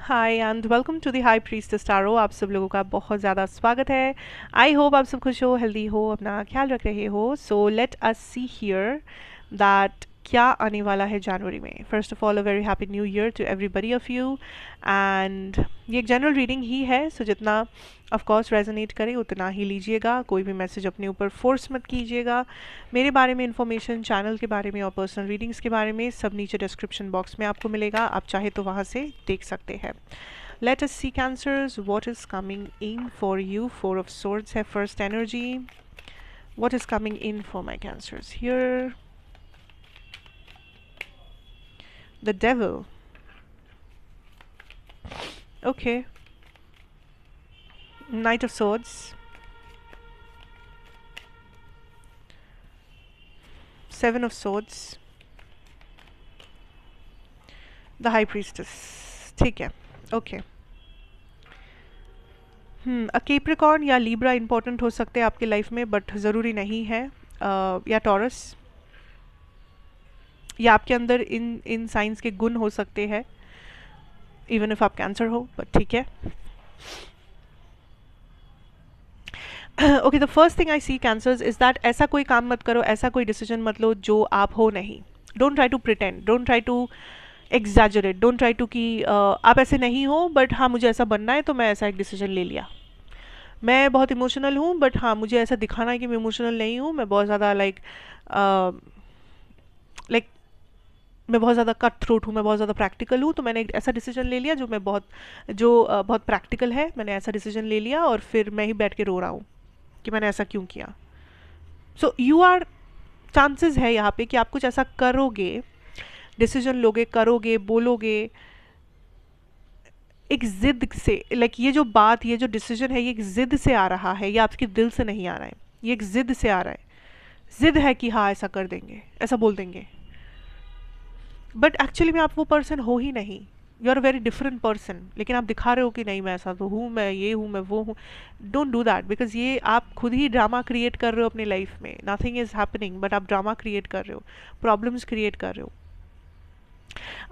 Hi and welcome to the high priestess tarot. आप सब लोगों का बहुत ज़्यादा स्वागत है। आई होप आप सब खुश हो, हेल्दी हो, अपना ख्याल रख रहे हो। So let us see here that क्या आने वाला है जनवरी में। First of all a very happy new year to everybody of you. And ये एक जनरल रीडिंग ही है, सो जितना ऑफ कोर्स रेजोनेट करे उतना ही लीजिएगा। कोई भी मैसेज अपने ऊपर फोर्स मत कीजिएगा। मेरे बारे में इन्फॉर्मेशन, चैनल के बारे में और पर्सनल रीडिंग्स के बारे में सब नीचे डिस्क्रिप्शन बॉक्स में आपको मिलेगा, आप चाहे तो वहाँ से देख सकते हैं। Let us see Cancers, what is coming in for you. Four of Swords है first energy. What is coming in for my Cancers here? The Devil. Okay. Knight of Swords. Seven of Swords. The High Priestess. ठीक है, okay. Capricorn या Libra important हो सकते हैं आपके life में, but ज़रूरी नहीं है। या टॉरस, या आपके अंदर इन साइंस के गुण हो सकते हैं, इवन इफ आप कैंसर हो, बट ठीक है। Okay, the first thing I see cancers is that ऐसा कोई काम मत करो, ऐसा कोई डिसीजन मत लो जो आप हो नहीं। Don't try to pretend, don't try to exaggerate, don't try to कि आप ऐसे नहीं हो, बट हाँ मुझे ऐसा बनना है तो मैं ऐसा एक डिसीजन ले लिया। मैं बहुत इमोशनल हूँ, बट हाँ मुझे ऐसा दिखाना है कि मैं इमोशनल नहीं हूँ। मैं बहुत ज़्यादा लाइक मैं बहुत ज़्यादा कट थ्रोट हूँ, मैं बहुत ज़्यादा प्रैक्टिकल हूँ। तो मैंने एक ऐसा डिसीजन ले लिया जो बहुत प्रैक्टिकल है। मैंने ऐसा डिसीजन ले लिया और फिर मैं ही बैठ के रो रहा हूँ कि मैंने ऐसा क्यों किया। सो यू आर, चांसेस है यहाँ पे कि आप कुछ ऐसा करोगे, डिसीजन लोगे, करोगे, बोलोगे एक जिद से। ये जो बात, ये जो डिसीजन है, ये एक जिद से आ रहा है, ये आपके दिल से नहीं आ रहा है, ये एक जिद से आ रहा है। जिद है कि हाँ ऐसा कर देंगे, ऐसा बोल देंगे, बट एक्चुअली में आप वो पर्सन हो ही नहीं। You are very different person, लेकिन आप दिखा रहे हो कि नहीं मैं ऐसा तो हूँ, मैं ये हूँ, मैं वो हूँ। डोंट डू दैट, बिकॉज ये आप खुद ही ड्रामा क्रिएट कर रहे हो अपनी लाइफ में। नथिंग इज हैपनिंग, बट आप ड्रामा क्रिएट कर रहे हो, प्रॉब्लम्स क्रिएट कर रहे हो।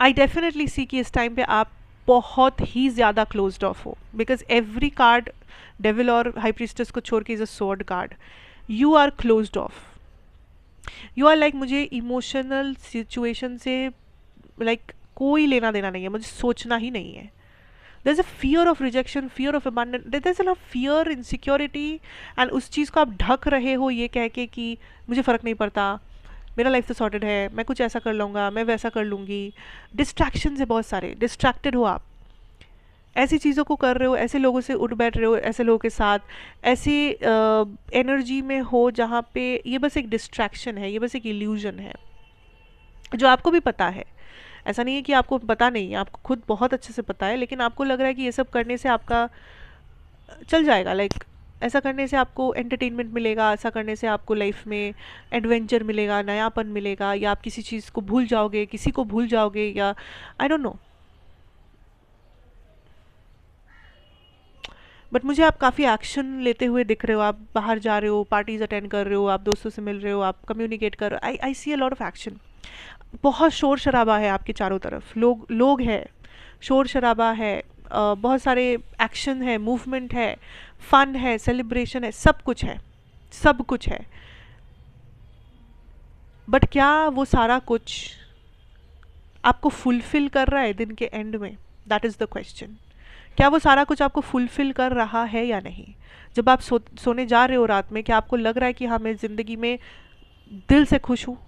आई डेफिनेटली सी कि इस टाइम पे आप बहुत ही ज़्यादा क्लोज्ड ऑफ हो, बिकॉज एवरी कार्ड, डेविल और हाई प्रीस्टेस को छोड़ के is a sword card. You are closed off, you are like मुझे इमोशनल सिचुएशन से कोई लेना देना नहीं है, मुझे सोचना ही नहीं है। There is a fear of rejection, fear of abandon, there is a fear, insecurity, and उस चीज़ को आप ढक रहे हो ये कह के कि मुझे फ़र्क नहीं पड़ता, मेरा लाइफ तो सॉर्टेड है, मैं कुछ ऐसा कर लूँगा, मैं वैसा कर लूँगी। डिस्ट्रैक्शन से बहुत सारे डिस्ट्रैक्टेड हो आप, ऐसी चीज़ों को कर रहे हो, ऐसे लोगों से उठ बैठ रहे हो, ऐसे लोगों के साथ ऐसी एनर्जी में हो जहाँ पे ये बस एक डिस्ट्रैक्शन है, ये बस एक इल्यूजन है जो आपको भी पता है। ऐसा नहीं है कि आपको पता नहीं है, आपको खुद बहुत अच्छे से पता है, लेकिन आपको लग रहा है कि ये सब करने से आपका चल जाएगा। ऐसा करने से आपको एंटरटेनमेंट मिलेगा, ऐसा करने से आपको लाइफ में एडवेंचर मिलेगा, नयापन मिलेगा, या आप किसी चीज़ को भूल जाओगे, किसी को भूल जाओगे, या आई डोंट नो। बट मुझे आप काफ़ी एक्शन लेते हुए दिख रहे हो, आप बाहर जा रहे हो, पार्टीज अटेंड कर रहे हो, आप दोस्तों से मिल रहे हो, आप कम्युनिकेट कर रहे हो। आई सी अ लॉट ऑफ एक्शन। बहुत शोर शराबा है आपके चारों तरफ, लोग है, शोर शराबा है, बहुत सारे एक्शन है, मूवमेंट है, फन है, सेलिब्रेशन है, सब कुछ है, सब कुछ है। बट क्या वो सारा कुछ आपको फुलफिल कर रहा है दिन के एंड में? That is the question. क्या वो सारा कुछ आपको फुलफिल कर रहा है या नहीं? जब आप सोने जा रहे हो रात में, क्या आपको लग रहा है कि हाँ मैं ज़िंदगी में दिल से खुश हूँ,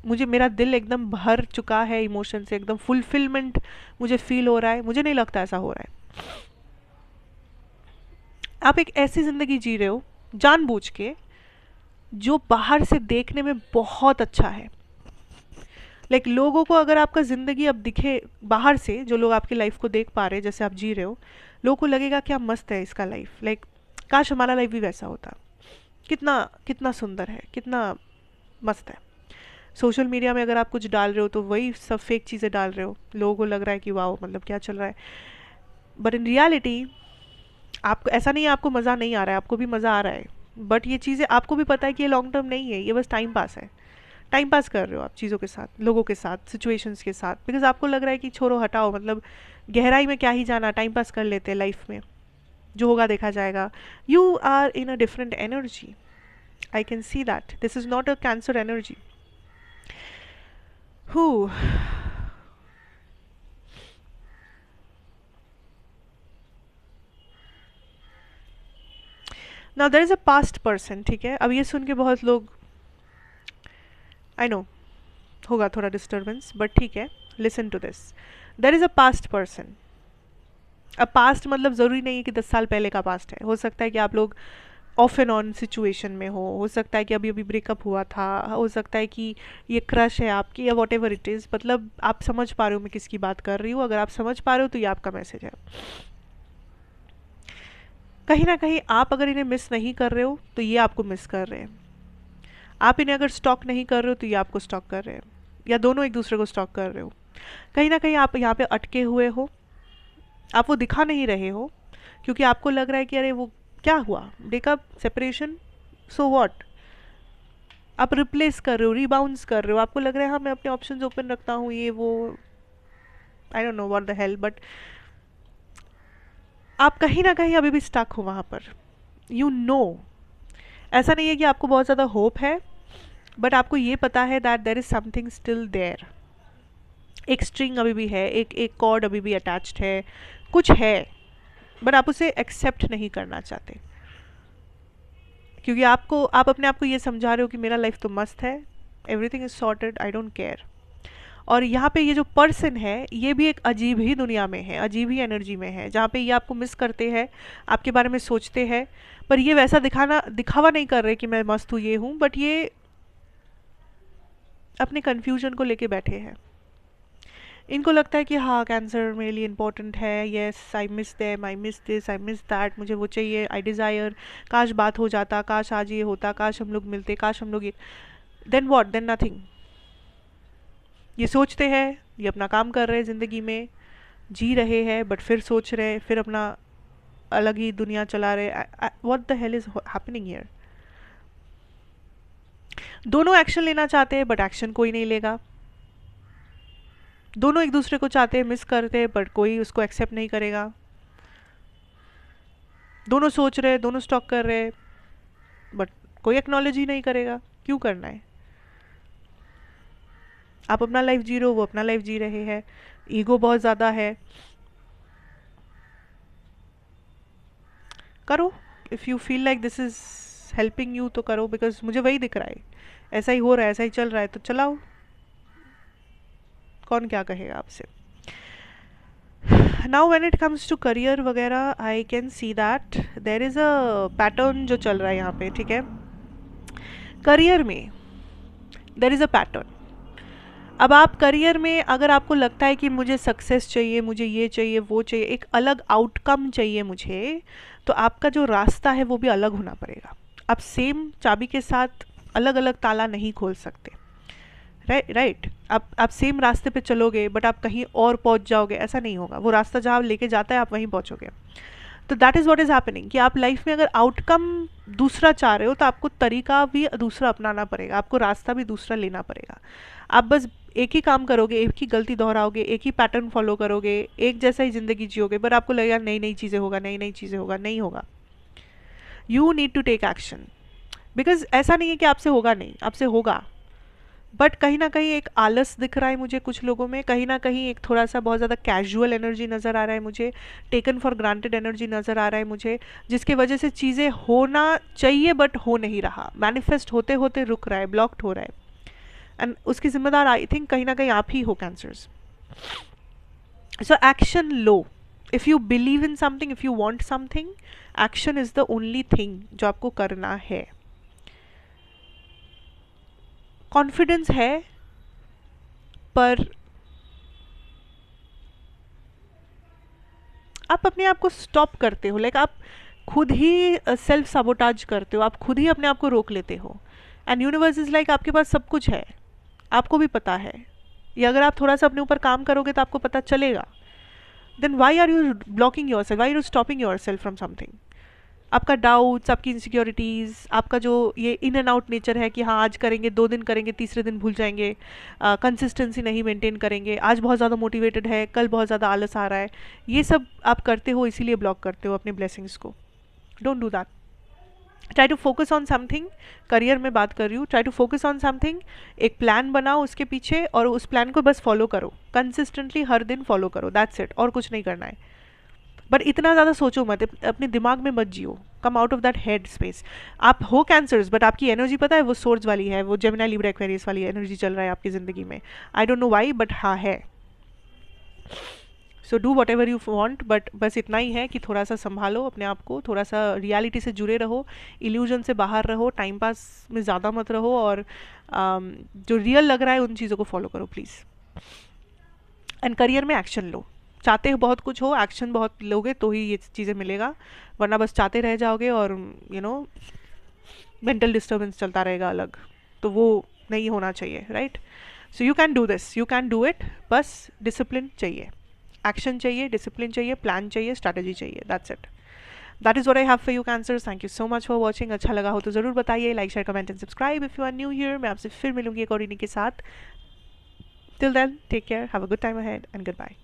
मुझे मेरा दिल एकदम भर चुका है इमोशन से, एकदम फुलफिलमेंट मुझे फील हो रहा है? मुझे नहीं लगता ऐसा हो रहा है। आप एक ऐसी ज़िंदगी जी रहे हो जानबूझ के जो बाहर से देखने में बहुत अच्छा है। लोगों को अगर आपका ज़िंदगी अब दिखे बाहर से, जो लोग आपकी लाइफ को देख पा रहे हैं जैसे आप जी रहे हो, लोगों को लगेगा क्या मस्त है इसका लाइफ, काश हमारा लाइफ भी वैसा होता, कितना कितना सुंदर है, कितना मस्त है। सोशल मीडिया में अगर आप कुछ डाल रहे हो तो वही सब फेक चीज़ें डाल रहे हो, लोगों को लग रहा है कि वाह मतलब क्या चल रहा है। बट इन रियलिटी आपको ऐसा नहीं है, आपको मज़ा नहीं आ रहा है, आपको भी मज़ा आ रहा है। बट ये चीज़ें आपको भी पता है कि ये लॉन्ग टर्म नहीं है, ये बस टाइम पास है। टाइम पास कर रहे हो आप चीज़ों के साथ, लोगों के साथ, सिचुएशंस के साथ, बिकॉज आपको लग रहा है कि छोड़ो हटाओ, मतलब गहराई में क्या ही जाना, टाइम पास कर लेते हैं लाइफ में, जो होगा देखा जाएगा. You are in a different energy. I can see that this is not a cancer energy. Who now there is a past person. ठीक है, अब ये सुन के बहुत लोग, आई नो होगा थोड़ा डिस्टर्बेंस, बट ठीक है, listen to this. There is a past person. अब पास्ट मतलब ज़रूरी नहीं है कि 10 साल पहले का पास्ट है. हो सकता है कि आप लोग ऑफ एंड ऑन सिचुएशन में हो सकता है कि अभी अभी ब्रेकअप हुआ था, हो सकता है कि ये क्रश है आपकी, या वॉट एवर इट इज़. मतलब आप समझ पा रहे हो मैं किसकी बात कर रही हूँ. अगर आप समझ पा रहे हो तो ये आपका मैसेज है. कहीं ना कहीं आप अगर इन्हें मिस नहीं कर रहे हो तो ये आपको मिस कर रहे हैं. आप इन्हें अगर स्टॉक नहीं कर रहे हो तो ये आपको स्टॉक कर रहे हैं, या दोनों एक दूसरे को स्टॉक कर रहे हो. कहीं ना कहीं आप यहाँ पे अटके हुए हो, आप वो दिखा नहीं रहे हो, क्योंकि आपको लग रहा है कि अरे वो क्या हुआ, ब्रेकअप, सेपरेशन, सो व्हाट. आप रिप्लेस कर रहे हो, रीबाउंस कर रहे हो, आपको लग रहा है हाँ मैं अपने ऑप्शंस ओपन रखता हूँ, ये वो, I don't know what the hell, but आप कहीं ना कहीं अभी भी स्टक हो वहाँ पर. यू नो, ऐसा नहीं है कि आपको बहुत ज़्यादा होप है, बट आपको ये पता है that there is something still there. एक स्ट्रिंग अभी भी है, एक एक कॉर्ड अभी भी अटैच्ड है, कुछ है, बट आप उसे एक्सेप्ट नहीं करना चाहते, क्योंकि आप अपने आप को ये समझा रहे हो कि मेरा लाइफ तो मस्त है, everything is sorted, I don't care. और यहाँ पे ये जो पर्सन है ये भी एक अजीब ही दुनिया में है, अजीब ही एनर्जी में है, जहाँ पे ये आपको मिस करते हैं, आपके बारे में सोचते हैं, पर ये वैसा दिखावा नहीं कर रहे कि मैं मस्त हूँ, ये हूँ, बट ये अपने कन्फ्यूजन को लेके बैठे हैं. इनको लगता है कि हाँ कैंसर मेरे लिए इम्पोर्टेंट है, yes I miss them, I miss this, I miss that, मुझे वो चाहिए, आई डिज़ायर, काश बात हो जाता, काश आज ये होता, काश हम लोग मिलते, काश हम लोग ये. Then what, then nothing. ये सोचते हैं, ये अपना काम कर रहे हैं, ज़िंदगी में जी रहे हैं, बट फिर सोच रहे हैं, फिर अपना अलग ही दुनिया चला रहे. What the hell is happening here. दोनों एक्शन लेना चाहते हैं बट एक्शन कोई नहीं लेगा. दोनों एक दूसरे को चाहते हैं, मिस करते हैं, बट कोई उसको एक्सेप्ट नहीं करेगा. दोनों सोच रहे हैं, दोनों स्टॉक कर रहे हैं, बट कोई एक्नॉलेज ही नहीं करेगा. क्यों करना है. आप अपना लाइफ जी रहे हो, वो अपना लाइफ जी रहे हैं. ईगो बहुत ज़्यादा है. करो, if you feel like this is helping you तो करो, बिकॉज मुझे वही दिख रहा है, ऐसा ही हो रहा है, ऐसा ही चल रहा है, तो चलाओ. कौन क्या कहेगा आपसे. Now when it comes to career वगैरह, I can see that there is a pattern जो चल रहा है यहाँ पे. ठीक है, करियर में देर इज़ अ पैटर्न. अब आप करियर में अगर आपको लगता है कि मुझे सक्सेस चाहिए, मुझे ये चाहिए, वो चाहिए, एक अलग आउटकम चाहिए मुझे, तो आपका जो रास्ता है वो भी अलग होना पड़ेगा. आप सेम चाबी के साथ अलग अलग ताला नहीं खोल सकते. राइट. आप सेम रास्ते पे चलोगे बट आप कहीं और पहुंच जाओगे, ऐसा नहीं होगा. वो रास्ता जहाँ लेके जाता है आप वहीं पहुंचोगे. तो that is what is happening कि आप लाइफ में अगर आउटकम दूसरा चाह रहे हो तो आपको तरीका भी दूसरा अपनाना पड़ेगा, आपको रास्ता भी दूसरा लेना पड़ेगा. आप बस एक ही काम करोगे, एक ही गलती दोहराओगे, एक ही पैटर्न फॉलो करोगे, एक जैसा ही ज़िंदगी जियोगे, पर आपको लगेगा नई नई चीज़ें होगा, नई नई चीज़ें होगा. नहीं होगा. You need to take action, because ऐसा नहीं है कि आपसे होगा नहीं, आपसे होगा, बट कहीं ना कहीं एक आलस दिख रहा है मुझे कुछ लोगों में. कहीं ना कहीं एक थोड़ा सा बहुत ज़्यादा कैजुअल एनर्जी नज़र आ रहा है मुझे, टेकन फॉर ग्रांटेड एनर्जी नज़र आ रहा है मुझे, जिसके वजह से चीज़ें होना चाहिए बट हो नहीं रहा, मैनिफेस्ट होते होते रुक रहा है, ब्लॉक्ड हो रहा है. एंड उसकी जिम्मेदार आई थिंक कहीं ना कहीं आप ही हो, cancers. So action low. If you believe in something, if you want something, action is the only thing जो आपको करना है. कॉन्फिडेंस है, पर आप अपने आप को स्टॉप करते हो. लाइक आप खुद ही सेल्फ साबोटाज करते हो, आप खुद ही अपने आप को रोक लेते हो. एंड यूनिवर्स इज़ लाइक आपके पास सब कुछ है, आपको भी पता है. या अगर आप थोड़ा सा अपने ऊपर काम करोगे तो आपको पता चलेगा. Then why are you blocking yourself, why are you stopping yourself from something. आपका डाउट्स, आपकी इनसिक्योरिटीज़, आपका जो ये इन एंड आउट नेचर है कि हाँ आज करेंगे, 2 दिन करेंगे, तीसरे दिन भूल जाएंगे, कंसिस्टेंसी नहीं मेंटेन करेंगे, आज बहुत ज़्यादा मोटिवेटेड है, कल बहुत ज़्यादा आलस आ रहा है, ये सब आप करते हो, इसीलिए ब्लॉक करते हो अपने ब्लेसिंग्स को. Don't do that. Try to focus on something. Career में बात कर रही हूँ. Try to focus on something. एक प्लान बनाओ उसके पीछे और उस प्लान को बस फॉलो करो, कंसिस्टेंटली हर दिन फॉलो करो. That's it. और कुछ नहीं करना है. बट इतना ज़्यादा सोचो मत, अपने दिमाग में मत जियो. Come out of that head space. आप हो कैंसर्स, बट आपकी एनर्जी पता है वो सोर्स वाली है, वो जेमिनी लिब्रा एक्वेरियस वाली एनर्जी चल रहा है आपकी ज़िंदगी में. I don't know why, but हाँ है. So do what ever you want, but बस इतना ही है कि थोड़ा सा संभालो अपने आप को, थोड़ा सा रियलिटी से जुड़े रहो, इल्यूजन से बाहर रहो, टाइम पास में ज़्यादा मत रहो, और जो रियल लग रहा है उन चीज़ों को फॉलो करो प्लीज़. एंड करियर में एक्शन लो. चाहते हो बहुत कुछ हो, एक्शन बहुत लोगे तो ही ये चीज़ें मिलेगा, वरना बस चाहते रह जाओगे और मेंटल डिस्टर्बेंस चलता रहेगा अलग, तो वो नहीं होना चाहिए. Right. So you can do this, you can do it. बस डिसिप्लिन चाहिए, एक्शन चाहिए, डिसिप्लिन चाहिए, प्लान चाहिए, स्ट्रैटेजी चाहिए. That's it. That is what I have for you cancers. Thank you so much for watching. अच्छा लगा हो तो ज़रूर बताइए. Like, share, comment and subscribe if you are new here. मैं आपसे फिर मिलूंगी एक और रीडिंग के साथ. Till then, take care, have a good time ahead and good bye.